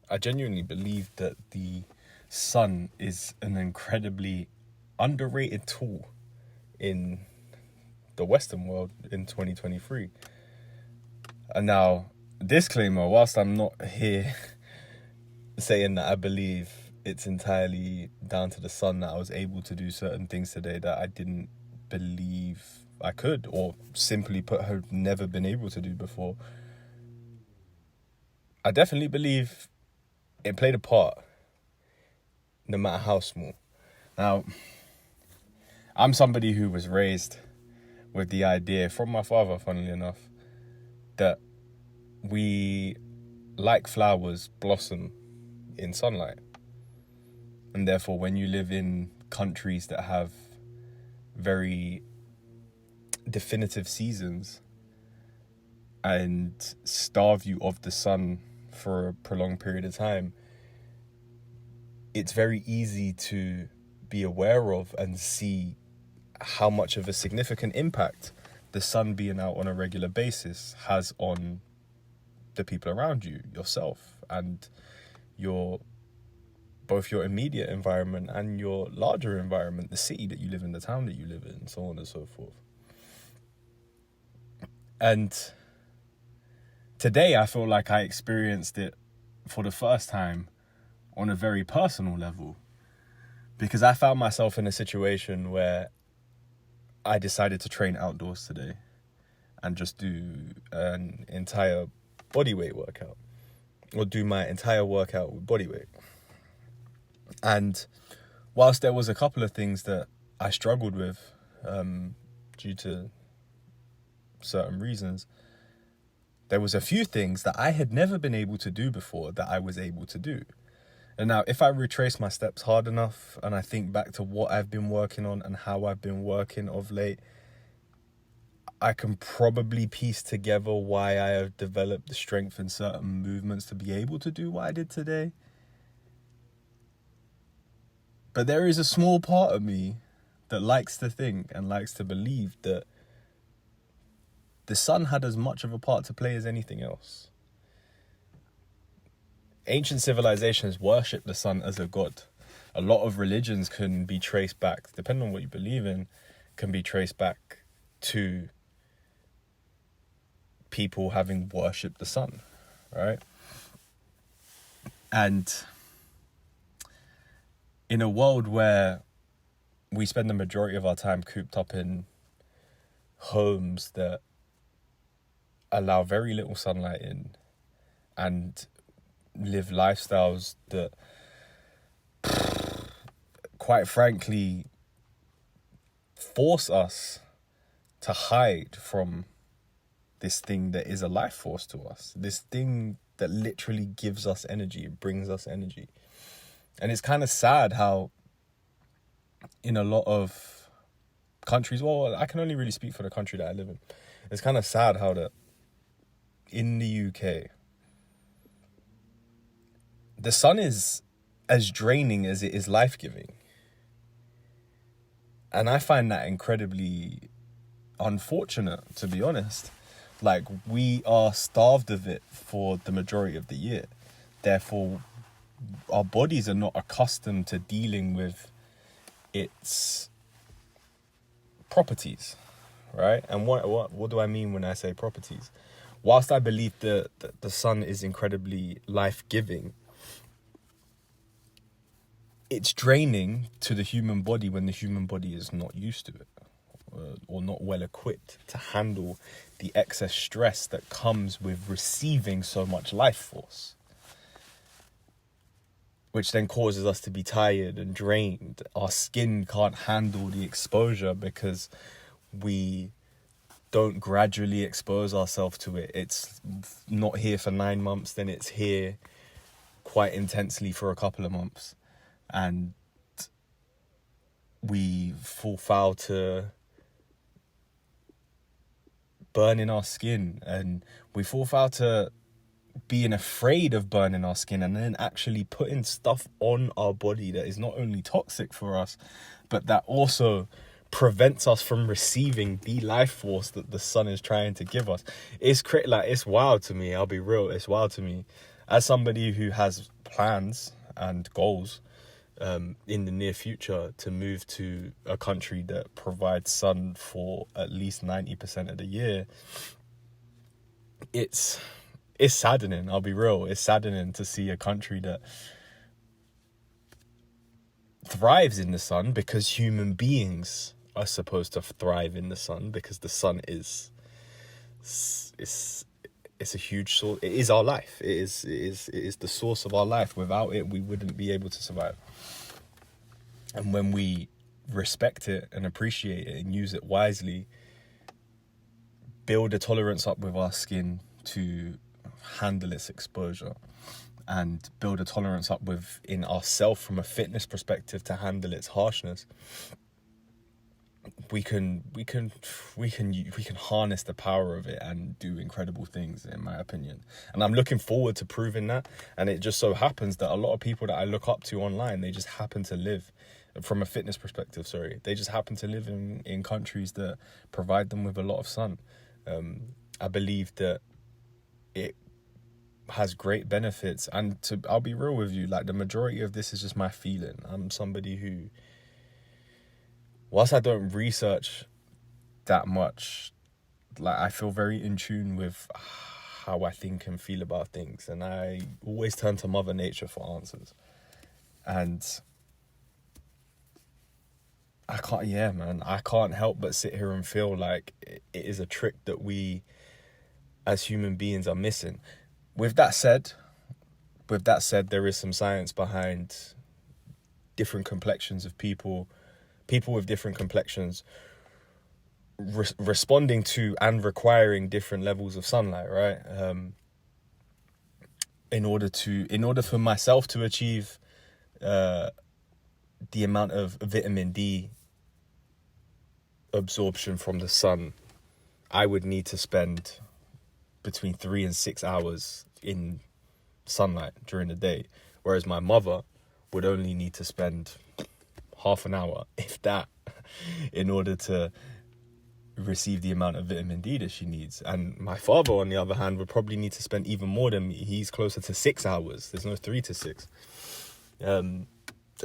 I genuinely believe that the sun is an incredibly underrated tool in the Western world in 2023. And now, disclaimer, whilst I'm not here saying that I believe it's entirely down to the sun that I was able to do certain things today that I didn't believe I could, or simply put, have never been able to do before, I definitely believe it played a part, no matter how small. Now, I'm somebody who was raised with the idea from my father, funnily enough, that we, like flowers, blossom in sunlight. And therefore, when you live in countries that have very definitive seasons and starve you of the sun for a prolonged period of time, it's very easy to be aware of and see how much of a significant impact the sun being out on a regular basis has on the people around you, yourself, and both your immediate environment and your larger environment, the city that you live in, the town that you live in, so on and so forth. And today I feel like I experienced it for the first time on a very personal level, because I found myself in a situation where I decided to train outdoors today and just do an entire bodyweight workout, or do my entire workout with bodyweight. And whilst there was a couple of things that I struggled with due to certain reasons, there was a few things that I had never been able to do before that I was able to do. And now, if I retrace my steps hard enough and I think back to what I've been working on and how I've been working of late, I can probably piece together why I have developed the strength in certain movements to be able to do what I did today. But there is a small part of me that likes to think and likes to believe that the sun had as much of a part to play as anything else. Ancient civilizations worship the sun as a god. A lot of religions can be traced back, depending on what you believe in, can be traced back to people having worshipped the sun, right? And in a world where we spend the majority of our time cooped up in homes that allow very little sunlight in, and live lifestyles that, quite frankly, force us to hide from this thing that is a life force to us, this thing that literally gives us energy, brings us energy. And it's kind of sad how in a lot of countries, well, I can only really speak for the country that I live in, it's kind of sad how that in the UK, the sun is as draining as it is life-giving. And I find that incredibly unfortunate, to be honest. Like, we are starved of it for the majority of the year. Therefore, our bodies are not accustomed to dealing with its properties, right? And what do I mean when I say properties? Whilst I believe that the sun is incredibly life-giving, it's draining to the human body when the human body is not used to it, or not well equipped to handle the excess stress that comes with receiving so much life force, which then causes us to be tired and drained. Our skin can't handle the exposure because we don't gradually expose ourselves to it. It's not here for 9 months, then it's here quite intensely for a couple of months. And we fall foul to burning our skin, and we fall foul to being afraid of burning our skin, and then actually putting stuff on our body that is not only toxic for us, but that also prevents us from receiving the life force that the sun is trying to give us. It's wild to me. I'll be real. It's wild to me. as somebody who has plans and goals in the near future to move to a country that provides sun for at least 90% of the year, it's saddening. I'll be real. It's saddening to see a country that thrives in the sun, because human beings are supposed to thrive in the sun, because the sun is it's a huge source. It is our life. It is the source of our life. Without it, we wouldn't be able to survive. And when we respect it and appreciate it and use it wisely, build a tolerance up with our skin to handle its exposure, and build a tolerance up within ourselves from a fitness perspective to handle its harshness, we can harness the power of it and do incredible things, in my opinion. And I'm looking forward to proving that. And it just so happens that a lot of people that I look up to online, they just happen to live, from a fitness perspective, they just happen to live in countries that provide them with a lot of sun. I believe that it has great benefits. And I'll be real with you, like, the majority of this is just my feeling. I'm somebody who, whilst I don't research that much, like, I feel very in tune with how I think and feel about things, and I always turn to Mother Nature for answers. And I can't help but sit here and feel like it is a trick that we as human beings are missing. With that said, there is some science behind different complexions of people with different complexions responding to and requiring different levels of sunlight, right? In order for myself to achieve the amount of vitamin D absorption from the sun, I would need to spend between 3 and 6 hours in sunlight during the day, whereas my mother would only need to spend half an hour, if that, in order to receive the amount of vitamin D that she needs. And my father, on the other hand, would probably need to spend even more than me. He's closer to 6 hours. There's no 3 to 6.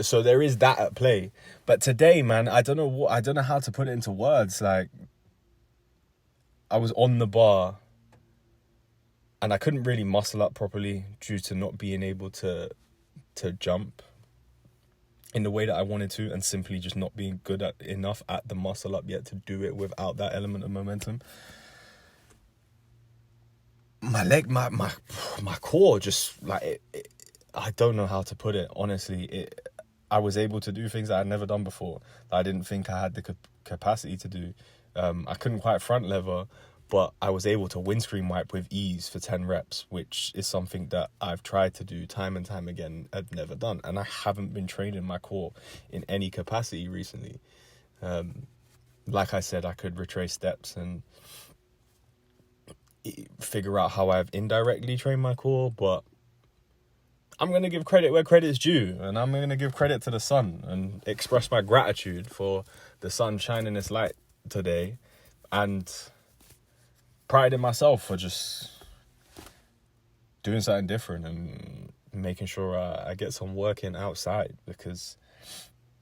So there is that at play. But today, man, I don't know how to put it into words. Like, I was on the bar and I couldn't really muscle up properly due to not being able to jump in the way that I wanted to, and simply just not being good enough at the muscle up yet to do it without that element of momentum. My leg, my core, just like I don't know how to put it. Honestly, I was able to do things that I'd never done before, that I didn't think I had the capacity to do. I couldn't quite front lever, but I was able to windscreen wipe with ease for 10 reps, which is something that I've tried to do time and time again, I've never done. And I haven't been training my core in any capacity recently. Like I said, I could retrace steps and figure out how I've indirectly trained my core, but I'm going to give credit where credit's due, and I'm going to give credit to the sun and express my gratitude for the sun shining its light today, and pride in myself for just doing something different and making sure I get some work in outside, because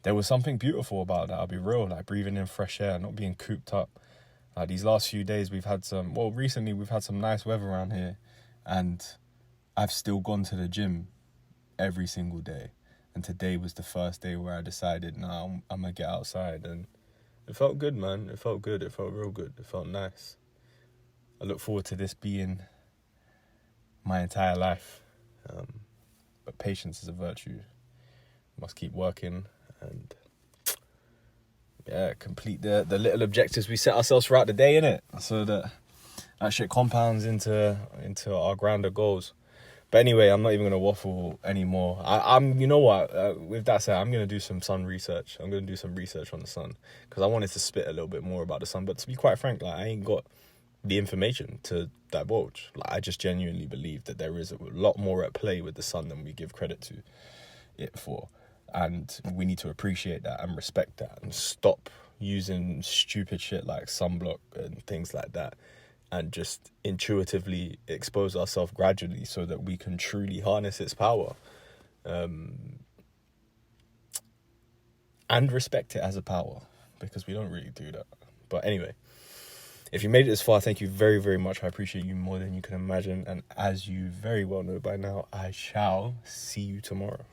there was something beautiful about that. I'll be real, like breathing in fresh air, not being cooped up. Like these last few days recently we've had some nice weather around here, and I've still gone to the gym every single day. And today was the first day where I decided, I'm gonna get outside, and it felt good, man. It felt good. It felt real good. It felt nice. I look forward to this being my entire life. But patience is a virtue. Must keep working and complete the little objectives we set ourselves throughout the day, innit? So that shit compounds into our grander goals. But anyway, I'm not even gonna waffle anymore. I'm you know what? With that said, I'm gonna do some sun research. I'm gonna do some research on the sun, because I wanted to spit a little bit more about the sun. But to be quite frank, like, I ain't got the information to divulge. Like, I just genuinely believe that there is a lot more at play with the sun than we give credit to it for, and we need to appreciate that and respect that and stop using stupid shit like sunblock and things like that and just intuitively expose ourselves gradually so that we can truly harness its power, and respect it as a power, because we don't really do that. But anyway, if you made it this far, thank you very, very much. I appreciate you more than you can imagine. And as you very well know by now, I shall see you tomorrow.